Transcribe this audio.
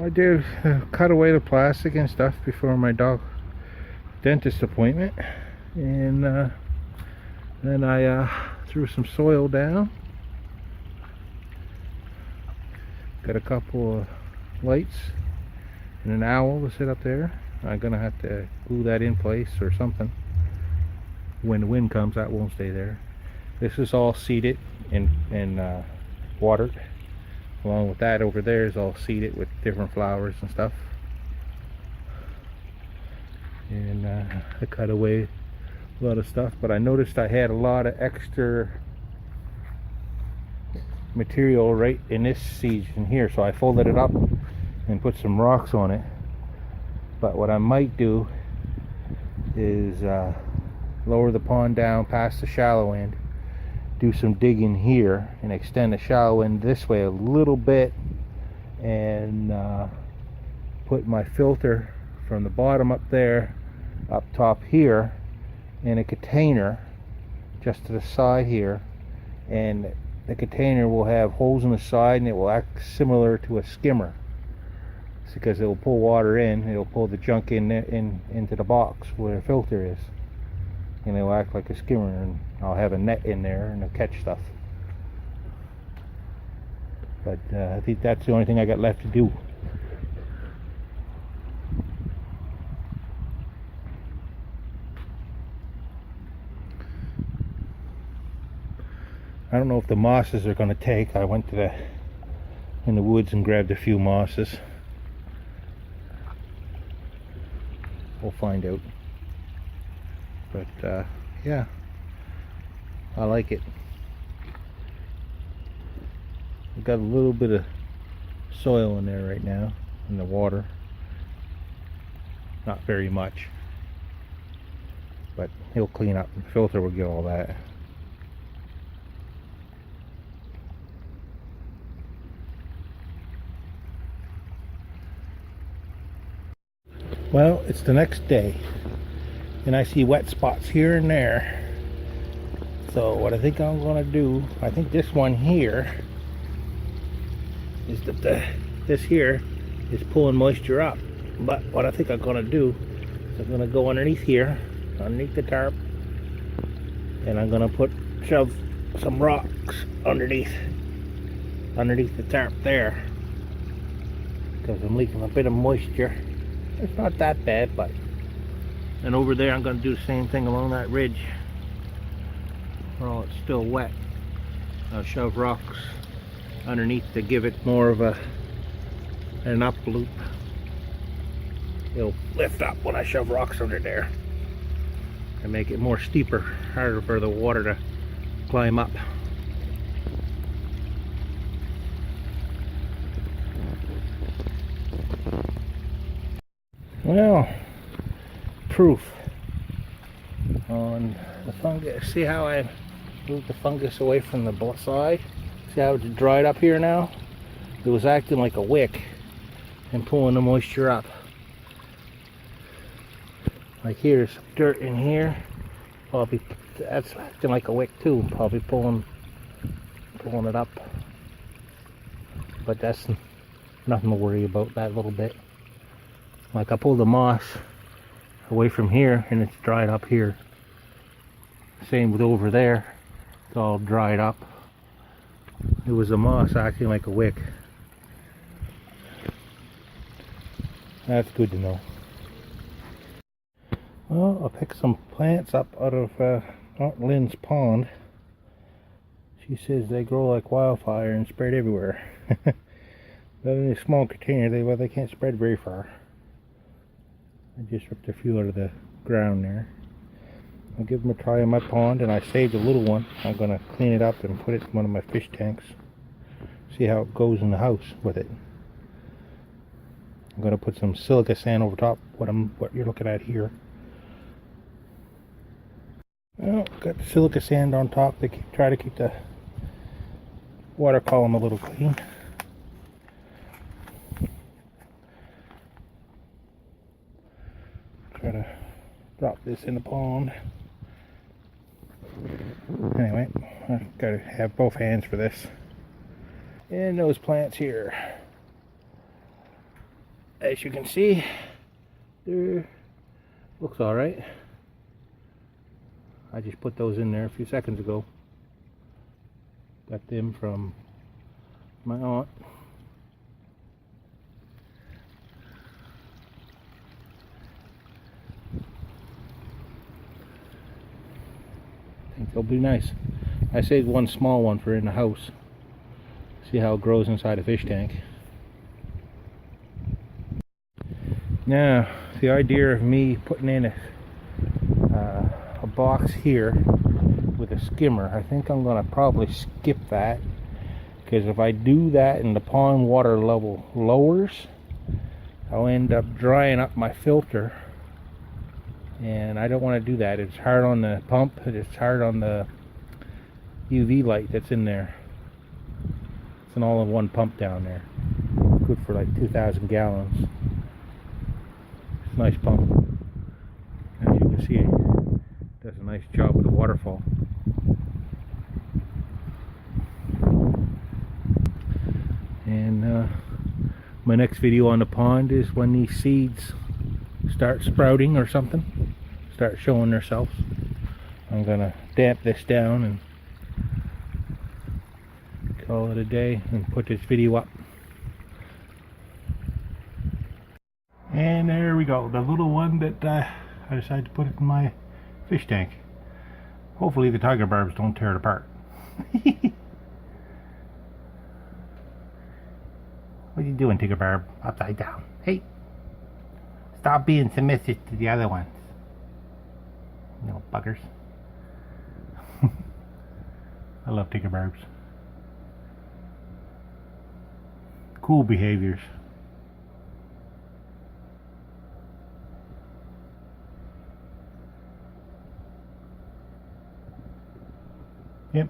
I did cut away the plastic and stuff before my dog dentist appointment, and then I threw some soil down. Got a couple of lights and an owl to sit up there. I'm gonna have to glue that in place or something. When the wind comes, that won't stay there. This is all seeded and watered. Along with that, over there is all seeded with different flowers and stuff. And I cut away a lot of stuff, but I noticed I had a lot of extra material right in this section here, so I folded it up and put some rocks on it. But what I might do is lower the pond down past the shallow end, do some digging here and extend the shallow end this way a little bit, and put my filter from the bottom up there up top here in a container just to the side here, and the container will have holes in the side and it will act similar to a skimmer. It's because it will pull water in, it will pull the junk into the box where the filter is, and it will act like a skimmer, and I'll have a net in there and it'll catch stuff. But I think that's the only thing I got left to do. I don't know if the mosses are going to take. I went to in the woods and grabbed a few mosses. We'll find out. But yeah, I like it. I've got a little bit of soil in there right now in the water. Not very much, but he'll clean up. The filter will get all that. Well, it's the next day, and I see wet spots here and there. So what I think I'm going to do, I think this one here is that this here is pulling moisture up. But what I think I'm going to do is I'm going to go underneath here, underneath the tarp, and I'm going to shove some rocks underneath the tarp there, because I'm leaking a bit of moisture. It's not that bad, but and over there I'm going to do the same thing along that ridge while it's still wet. I'll shove rocks underneath to give it more of an up loop. It'll lift up when I shove rocks under there and make it more steeper, harder for the water to climb up. Well, proof on the fungus. See how I moved the fungus away from the side? See how it's dried up here now? It was acting like a wick and pulling the moisture up. Like here's some dirt in here. That's acting like a wick too. Probably pulling it up. But that's nothing to worry about, that little bit. Like I pulled the moss away from here and it's dried up here. Same with over there. It's all dried up. It was the moss acting like a wick. That's good to know. Well, I picked some plants up out of Aunt Lynn's pond. She says they grow like wildfire and spread everywhere. But in a small container, they can't spread very far. I just ripped a few out of the ground there. I'll give them a try in my pond, and I saved a little one. I'm going to clean it up and put it in one of my fish tanks. See how it goes in the house with it. I'm going to put some silica sand over top what you're looking at here. Well, got the silica sand on top to try to keep the water column a little clean. Try to drop this in the pond. Anyway, I've got to have both hands for this. And those plants here. as you can see, there looks all right. I just put those in there a few seconds ago. Got them from my aunt. I think they'll be nice. I saved one small one for in the house. See how it grows inside a fish tank. Now, the idea of me putting in a box here with a skimmer, I think I'm going to probably skip that, because if I do that and the pond water level lowers, I'll end up drying up my filter, and I don't want to do that. It's hard on the pump, it's hard on the UV light that's in there. It's an all-in-one pump down there, good for like 2,000 gallons. It's a nice pump. As you can see, it does a nice job with the waterfall. And my next video on the pond is when these seeds start sprouting or something, start showing themselves. I'm gonna damp this down and call it a day and put this video up. And there we go, the little one that I decided to put it in my fish tank. Hopefully the tiger barbs don't tear it apart. What are you doing, tiger barb? Upside down. Hey! Stop being submissive to the other ones. You little buggers. I love tiger barbs. Cool behaviors. Yep.